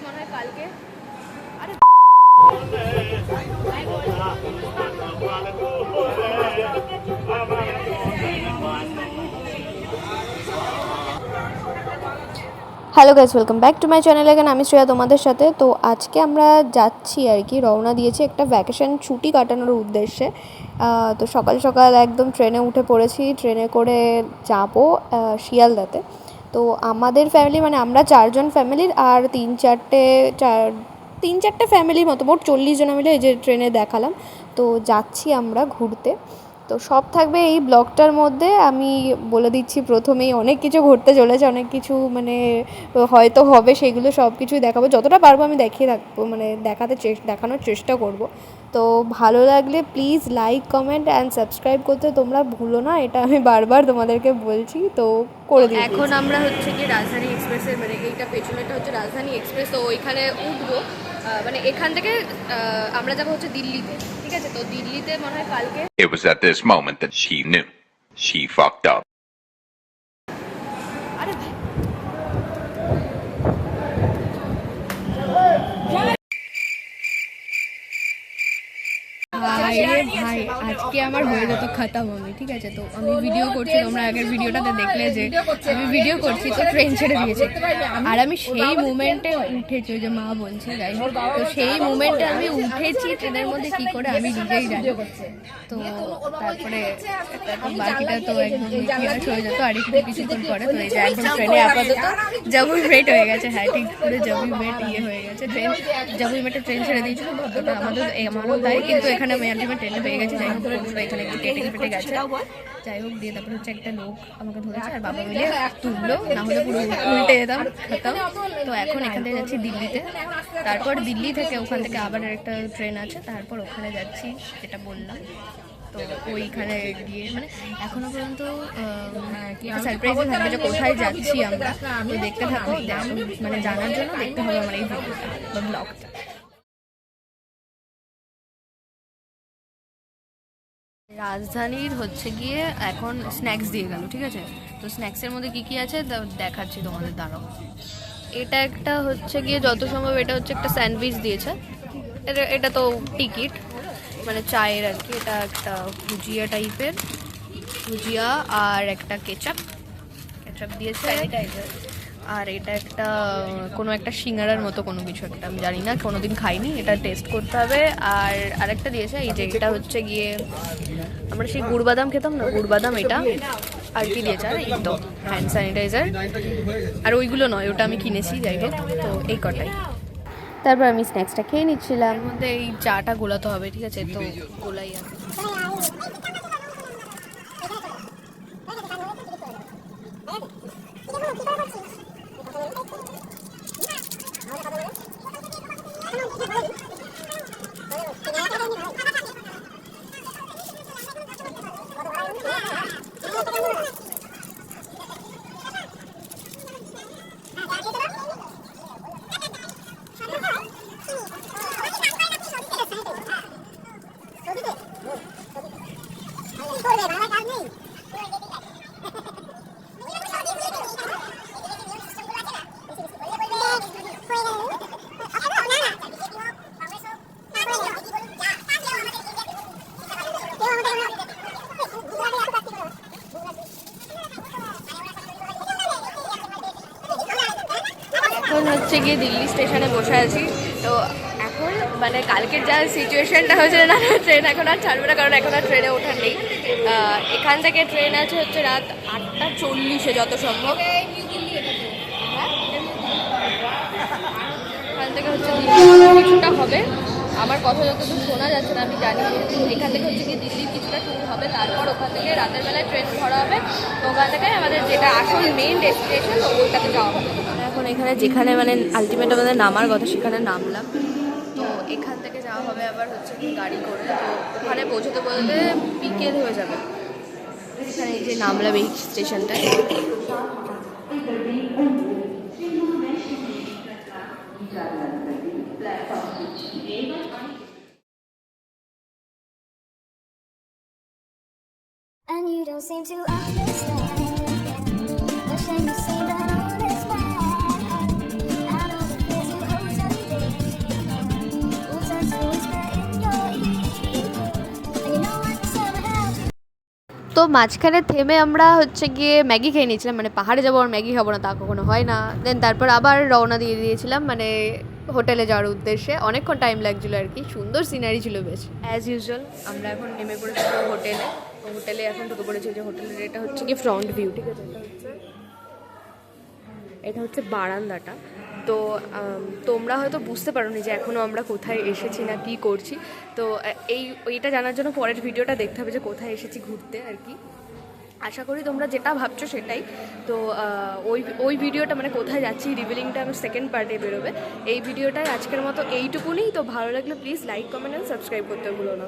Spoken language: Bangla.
মনে হয় কালকে। আরে hello guys, welcome back to my channel. এখানে আমি শ্রেয়া তোমাদের সাথে। তো আজকে আমরা যাচ্ছি আর কি, রওনা দিয়েছি একটা ভ্যাকেশন ছুটি কাটানোর উদ্দেশ্যে। তো সকাল সকাল একদম ট্রেনে উঠে পড়েছি, ট্রেনে করে যাবো শিয়ালদাতে। তো আমাদের ফ্যামিলি মানে আমরা 4জন ফ্যামিলির আর তিন চারটে ফ্যামিলির মতো, মোট 40 জন মিলে এই যে ট্রেনে দেখালাম। তো যাচ্ছি আমরা ঘুরতে। তো সব থাকবে এই ব্লগটার মধ্যে। আমি বলে দিচ্ছি প্রথমেই, অনেক কিছু ঘটতে চলেছে, অনেক কিছু মানে হয়তো হবে, সেগুলো সব কিছুই দেখাবো, যতটা পারবো আমি দেখিয়ে রাখবো, মানে দেখানোর চেষ্টা করব। তো ভালো লাগলে please like comment and subscribe করতে তোমরা ভুলো না, এটা আমি বারবার তোমাদেরকে বলছি, তো করে দিই। এখন আমরা হচ্ছে কি রাজধানী এক্সপ্রেসের, মানে এইটা পেছনেটা হচ্ছে রাজধানী এক্সপ্রেস। তো ওইখানে উঠবো, মানে এখান থেকে আমরা যাবো হচ্ছে দিল্লিতে, ঠিক আছে? তো দিল্লিতে মনে হয় কালকে। It was at this moment that she knew she fucked up. আরে ভাই রে ভাই, আজকে আমার হয়ে যেত খাতাম আমি, ঠিক আছে? তো আমি ভিডিও করছি, তোমরা আগের ভিডিওটাতে দেখলে যে আমি ভিডিও করছি, তো ট্রেন ছেড়ে দিয়েছে আর আমি সেই মুমেন্টে উঠেছি, ওই যে মা বলছে যাই হোক, তো সেই মুমেন্টে আমি উঠেছি ট্রেনের মধ্যে কি করে আমি নিজেই জানি। তো তারপরে বাকিটা তো একদম ইতিহাস হয়ে যেত আর একটু কিছুক্ষণ পরে। তো এই যে একদম ট্রেনে আপাতত জামুই মেট হয়ে গেছে, হ্যাঁ ঠিক করে জামুই মেট হয়ে গেছে, ট্রেন জামুই মেটে ট্রেন ছেড়ে দিয়েছিল, আমারও তাই, কিন্তু এখানে আমি আলটিমেট ট্রেনে পেয়ে গেছি। যাই হোক, এখানে একটু কেটে গেছে, যাই হোক দিয়ে তারপরে হচ্ছে একটা লোক আমাকে ধরেছে আর বাবা মিলে তুললো, না হলে পুরো উল্টে যেতাম খেতাম। তো এখন এখান থেকে যাচ্ছি দিল্লিতে, তারপর দিল্লি থেকে ওখান থেকে আবার একটা ট্রেন আছে, তারপর ওখানে যাচ্ছি যেটা বললাম। তো ওইখানে গিয়ে মানে এখনো পর্যন্ত সারপ্রাইজে থাকবে যে কোথায় যাচ্ছি আমরা, তো দেখতে থাকবে, মানে জানার জন্য দেখতে হবে আমার এই ভিডিওটা বা ব্লগটা। রাজধানীর হচ্ছে গিয়ে এখন স্ন্যাক্স দিয়ে গেল, ঠিক আছে? তো স্ন্যাক্সের মধ্যে কী কী আছে দেখাচ্ছি তোমাদের, দাঁড়াও। এটা একটা হচ্ছে গিয়ে যত সম্ভব এটা হচ্ছে একটা স্যান্ডউইচ দিয়েছে, এটা তো টিকিট মানে চায়ের আর কি। এটা একটা ভুজিয়া টাইপের, ভুজিয়া আর একটা কেচাপ দিয়েছে, আর এটা একটা কোনো একটা সিঙ্গারার মতো কোনো কিছু একটা, আমি জানি না, কোনোদিন খাইনি, এটা টেস্ট করতে হবে। আর আরেকটা দিয়েছে এই যে, এটা হচ্ছে গিয়ে আমরা সেই গুড় বাদাম খেতাম না, গুড় বাদাম, এটা আর কি দিয়েছে, আর এই তো হ্যান্ড স্যানিটাইজার, আর ওইগুলো নয়, ওটা আমি কিনেছি, যাই হোক। তো এই কটাই। তারপর আমি স্ন্যাক্সটা খেয়ে নিচ্ছিলাম, এর মধ্যে এই চাটা গোলাতে হবে, ঠিক আছে? তো গোলাই আমি। এখন হচ্ছে গিয়ে দিল্লি স্টেশনে বসে আছি। তো এখন মানে কালকের যা সিচুয়েশনটা হয়েছে না, ট্রেন এখন আর ছাড়বে না, কারণ এখন আর ট্রেনে ওঠার নেই। এখান থেকে ট্রেন আছে হচ্ছে রাত 8:40 যত সম্ভব। এখান থেকে হচ্ছে কিছুটা হবে, আমার কথা যতদূর শোনা যাচ্ছে না আমি জানি, এখান থেকে হচ্ছে গিয়ে দিল্লির কিছুটা ট্যুর হবে, তারপর ওখান থেকে রাতের বেলায় ট্রেন ধরা হবে। তো ওখান থেকে আমাদের যেটা আসল মেইন ডেস্টিনেশন, তো ওইটাতে যাওয়া হবে। এখন এখানে যেখানে মানে আলটিমেট আমাদের নামার কথা সেখানে নামলাম। তো এখান থেকে যাওয়া হবে আবার হচ্ছে গাড়ি করে, তো ওখানে পৌঁছতে বলতে বিকেল হয়ে যাবে। এখানে যে নামলাম এই স্টেশনটায়। And you don't seem to understand. Wishing you seemed an honest man. I know the fears you hold তো মাঝখানে থেমে আমরা হচ্ছে গিয়ে ম্যাগি খেয়ে নিয়েছিলাম, মানে পাহাড়ে যাবো আর ম্যাগি খাবো না তা কখনো হয় না। দেন তারপর আবার রওনা দিয়ে দিয়েছিলাম মানে হোটেলে যাওয়ার উদ্দেশ্যে। অনেকক্ষণ টাইম লাগছিলো আর কি, সুন্দর সিনারি ছিল বেশ। অ্যাজ ইউজুয়াল আমরা এখন নেমে পড়েছি হোটেলে এখন ঢুকে পড়েছি। যে হোটেলের এটা হচ্ছে কি ফ্রন্ট ভিউ, ঠিক আছে, এটা হচ্ছে বারান্দাটা। তো তোমরা হয়তো বুঝতে পারোনি যে এখনও আমরা কোথায় এসেছি না কি করছি। তো এইটা জানার জন্য পরের ভিডিওটা দেখতে হবে যে কোথায় এসেছি ঘুরতে আর কি। আশা করি তোমরা যেটা ভাবছো সেটাই। তো ওই ভিডিওটা মানে কোথায় যাচ্ছি রিভিলিংটা আমার সেকেন্ড পার্টে বেরোবে। এই ভিডিওটাই আজকের মতো এইটুকুনি। তো ভালো লাগলে please like comment and subscribe করতে ভুলো না।